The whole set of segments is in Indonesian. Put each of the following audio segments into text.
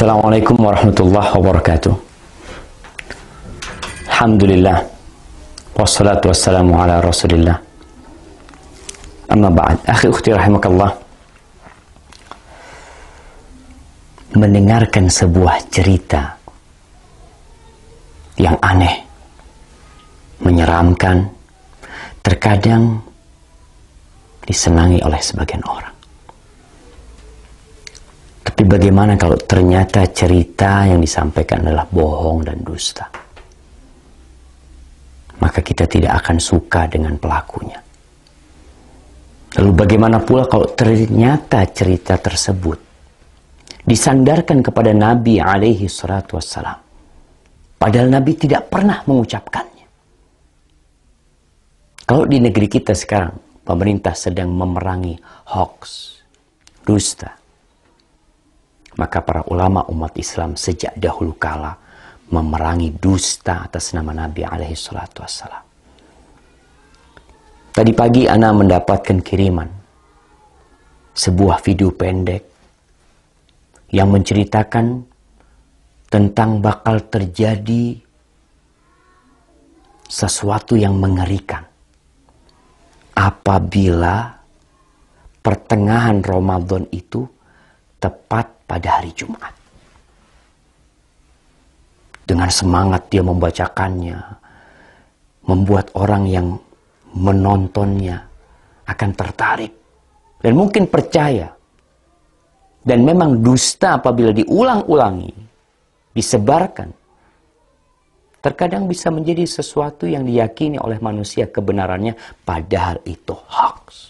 Assalamualaikum warahmatullahi wabarakatuh. Alhamdulillah. Wassalatu wassalamu ala rasulillah. Amma ba'd. Akhi ukhti rahimakallah. Mendengarkan sebuah cerita yang aneh, menyeramkan, terkadang disenangi oleh sebagian orang. Tapi bagaimana kalau ternyata cerita yang disampaikan adalah bohong dan dusta? Maka kita tidak akan suka dengan pelakunya. Lalu bagaimana pula kalau ternyata cerita tersebut disandarkan kepada Nabi alaihi salatu wassalam, padahal Nabi tidak pernah mengucapkannya? Kalau di negeri kita sekarang pemerintah sedang memerangi hoax, dusta, maka para ulama umat Islam sejak dahulu kala memerangi dusta atas nama Nabi alaihi salatu wassalam. Tadi pagi ana mendapatkan kiriman sebuah video pendek yang menceritakan tentang bakal terjadi sesuatu yang mengerikan apabila pertengahan Ramadan itu tepat pada hari Jumat. Dengan semangat dia membacakannya, membuat orang yang menontonnya akan tertarik dan mungkin percaya. Dan memang dusta apabila diulang-ulangi, disebarkan, terkadang bisa menjadi sesuatu yang diyakini oleh manusia kebenarannya, padahal itu hoax.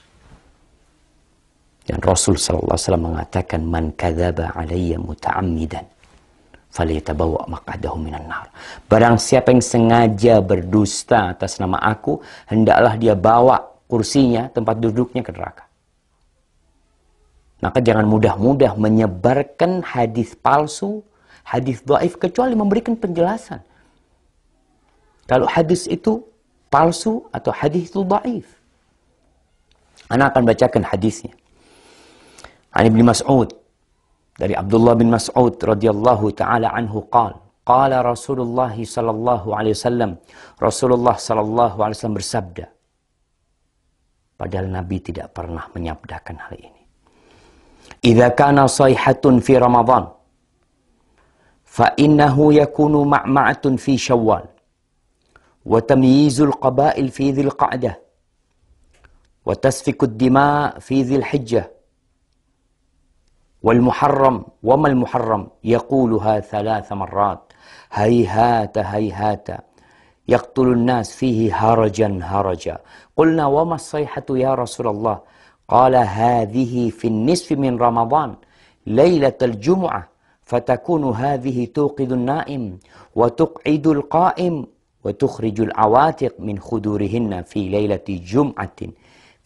Dan Rasul sallallahu alaihi wasallam mengatakan, "Man kadzaba alayya muta'ammidan falyatabawa maq'adahu minan nar." Barang siapa yang sengaja berdusta atas nama aku, hendaklah dia bawa kursinya, tempat duduknya ke neraka. Maka jangan mudah-mudah menyebarkan hadis palsu, hadis dhaif, kecuali memberikan penjelasan. Kalau hadis itu palsu atau hadis itu dhaif. Ana akan bacakan hadisnya. An Ibnu Mas'ud, dari Abdullah bin Mas'ud radhiyallahu taala anhu qala Rasulullah sallallahu alaihi wasallam, Rasulullah sallallahu alaihi wasallam bersabda, padahal Nabi tidak pernah menyabdakan hal ini. Idza kana sayhatun fi Ramadan fa innahu yakunu ma'ma'atun fi Syawal wa tamyizul qabail fi Dzil Qa'dah wa tasfikud dima' fi Dzil Hijjah والمحرم وما المحرم يقولها 3 مرات هيهات هيهات يقتل الناس فيه هرجا هرجا قلنا وما الصيحة يا رسول الله قال هذه في النصف من رمضان ليلة الجمعة فتكون هذه توقظ النائم وتقعد القائم وتخرج العواتق من خدورهن في ليلة جمعة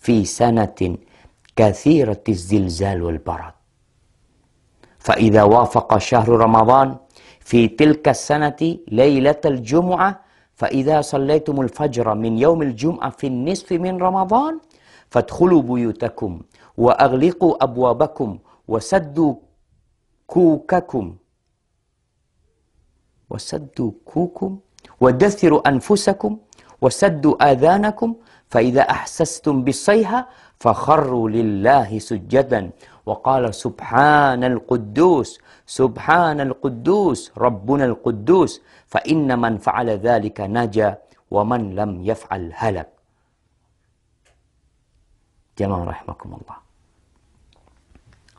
في سنة كثيرة الزلزال والبرد فإذا وافق شهر رمضان في تلك السنة ليلة الجمعة فإذا صليتم الفجر من يوم الجمعة في النصف من رمضان فادخلوا بيوتكم وأغلقوا أبوابكم وسدوا كوكم ودثروا أنفسكم وسدوا آذانكم فإذا أحسستم بالصيحة فخروا لله سجدا وقال سبحان القدوس ربنا القدوس فإن من فعل ذلك نجا ومن لم يفعل هلك. Jamaah rahimakumullah.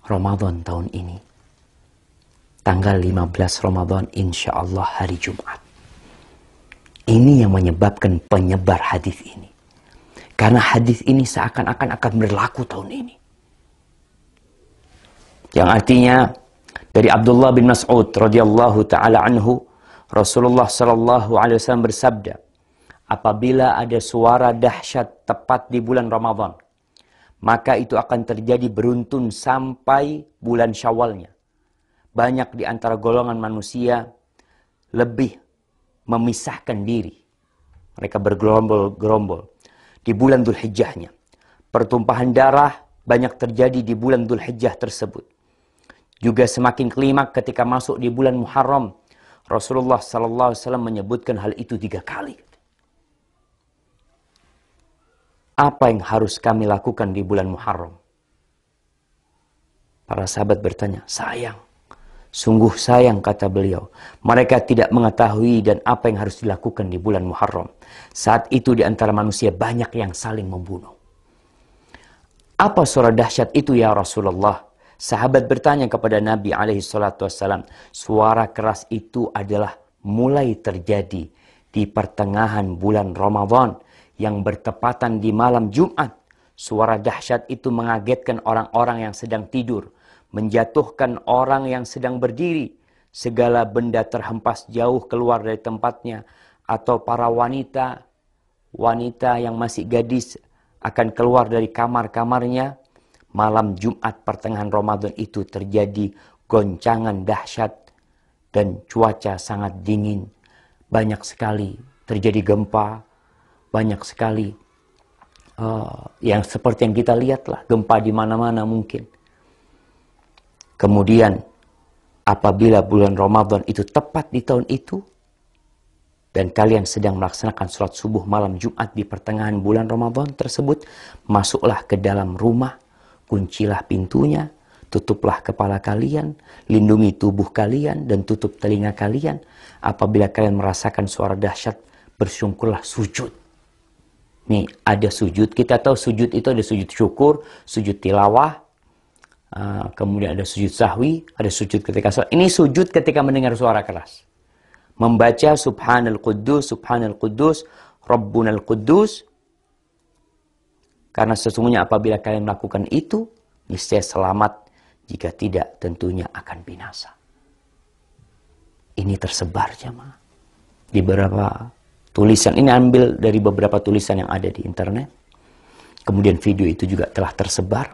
Ramadan tahun ini, tanggal 15 Ramadan, insya Allah hari Jumat. Ini yang menyebabkan penyebar hadis ini. Karena hadis ini seakan-akan akan berlaku tahun ini. Yang artinya dari Abdullah bin Mas'ud radhiyallahu taala anhu, Rasulullah sallallahu alaihi wasallam bersabda, apabila ada suara dahsyat tepat di bulan Ramadan, maka itu akan terjadi beruntun sampai bulan Syawalnya. Banyak di antara golongan manusia lebih memisahkan diri. Mereka bergerombol-gerombol di bulan Dzulhijjahnya. Pertumpahan darah banyak terjadi di bulan Dzulhijjah tersebut. Juga semakin klimak ketika masuk di bulan Muharram. Rasulullah SAW menyebutkan hal itu 3 kali. Apa yang harus kami lakukan di bulan Muharram? Para sahabat bertanya, sayang. Sungguh sayang, kata beliau. Mereka tidak mengetahui dan apa yang harus dilakukan di bulan Muharram. Saat itu di antara manusia banyak yang saling membunuh. Apa suara dahsyat itu ya Rasulullah? Sahabat bertanya kepada Nabi SAW. Suara keras itu adalah mulai terjadi di pertengahan bulan Ramadan yang bertepatan di malam Jumat. Suara dahsyat itu mengagetkan orang-orang yang sedang tidur, menjatuhkan orang yang sedang berdiri. Segala benda terhempas jauh keluar dari tempatnya, atau para wanita yang masih gadis akan keluar dari kamar-kamarnya. Malam Jumat pertengahan Ramadan itu terjadi goncangan dahsyat dan cuaca sangat dingin. Banyak sekali terjadi gempa, banyak sekali yang seperti yang kita lihat lah, gempa di mana-mana mungkin. Kemudian apabila bulan Ramadan itu tepat di tahun itu, dan kalian sedang melaksanakan sholat subuh malam Jumat di pertengahan bulan Ramadan tersebut, masuklah ke dalam rumah, kuncilah pintunya, tutuplah kepala kalian, lindungi tubuh kalian, dan tutup telinga kalian. Apabila kalian merasakan suara dahsyat, bersyukurlah, sujud. Nih, ada sujud. Kita tahu sujud itu ada sujud syukur, sujud tilawah, kemudian ada sujud sahwi, ada sujud ketika sholat. Ini sujud ketika mendengar suara keras. Membaca Subhanal Quddus, Subhanal Quddus, Rabbunal Quddus. Karena sesungguhnya apabila kalian melakukan itu, niscaya selamat. Jika tidak, tentunya akan binasa. Ini tersebar jemaah di beberapa tulisan. Ini ambil dari beberapa tulisan yang ada di internet. Kemudian video itu juga telah tersebar,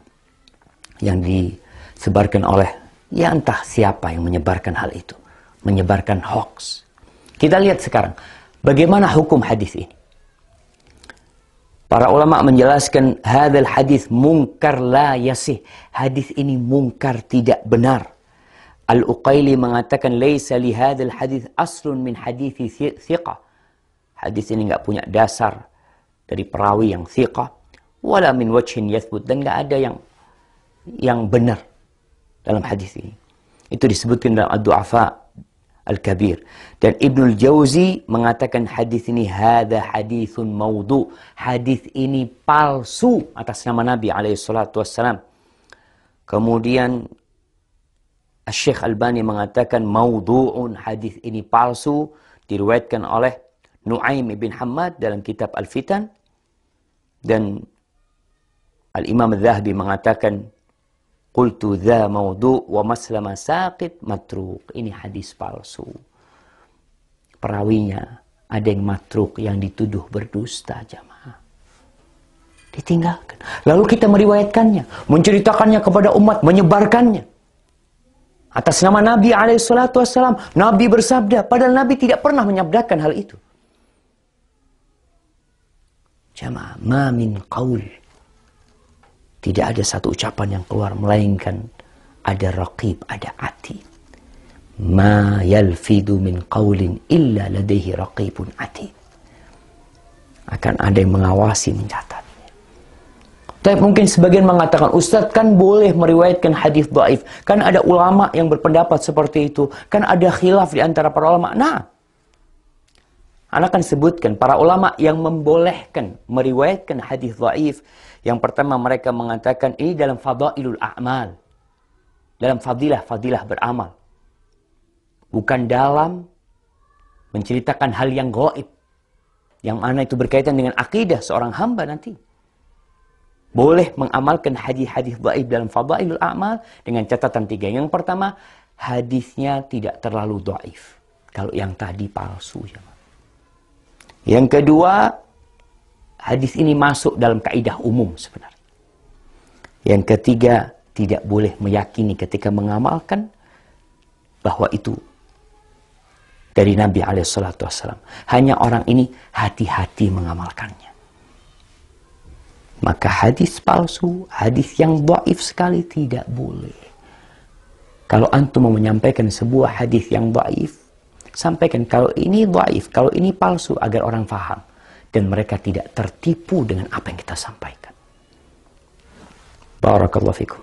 yang disebarkan oleh ya entah siapa yang menyebarkan hal itu, menyebarkan hoax. Kita lihat sekarang bagaimana hukum hadis ini. Para ulama menjelaskan hadzal hadis munkar la yasih. Hadis ini munkar, tidak benar. Al-Uqaili mengatakan laisa li hadzal hadis aslun min hadithi thiqah. Hadis ini enggak punya dasar dari perawi yang thiqah, wala min wajhin yathbut, dan enggak ada yang benar dalam hadis ini. Itu disebutkan dalam Ad-Du'afa Al-Kabir. Dan Ibnul Jauzi mengatakan hadis ini hadza haditsun maudhu. Hadis ini palsu atas nama Nabi SAW. Kemudian Syekh Albani mengatakan maudhu'un, hadis ini palsu, diriwayatkan oleh Nuaim bin Hammad dalam kitab Al-Fitan. Dan Al-Imam Al-Zahabi mengatakan qultu dha maudhu' wa maslama saqit matruk. Ini hadis palsu. Perawinya ada yang matruk, yang dituduh berdusta jamaah. Ditinggalkan. Lalu kita meriwayatkannya, menceritakannya kepada umat, menyebarkannya. Atas nama Nabi SAW. Nabi bersabda, padahal Nabi tidak pernah menyabdakan hal itu. Jamaah, ma min qaul. Tidak ada satu ucapan yang keluar, melainkan ada raqib, ada atid. Ma yalfidu min qaulin illa ladaihi raqibun atid. Akan ada yang mengawasi, mencatatnya. Tapi mungkin sebagian mengatakan, Ustaz kan boleh meriwayatkan hadis dhaif. Kan ada ulama yang berpendapat seperti itu. Kan ada khilaf di antara para ulama. Nah, Anda akan sebutkan para ulama yang membolehkan meriwayatkan hadis dhaif. Yang pertama, mereka mengatakan ini dalam fadailul a'mal, dalam fadilah beramal, bukan dalam menceritakan hal yang gaib, yang mana itu berkaitan dengan akidah seorang hamba nanti. Boleh mengamalkan hadis-hadis dhaif dalam fadailul a'mal dengan catatan 3. Yang pertama, hadisnya tidak terlalu dhaif. Kalau yang tadi palsu. Yang kedua, hadis ini masuk dalam kaidah umum sebenarnya. Yang ketiga, tidak boleh meyakini ketika mengamalkan bahwa itu dari Nabi SAW. Hanya orang ini hati-hati mengamalkannya. Maka hadis palsu, hadis yang dhaif sekali tidak boleh. Kalau antum mau menyampaikan sebuah hadis yang dhaif, sampaikan kalau ini dhaif, kalau ini palsu, agar orang faham dan mereka tidak tertipu dengan apa yang kita sampaikan. Barakallahu fikum.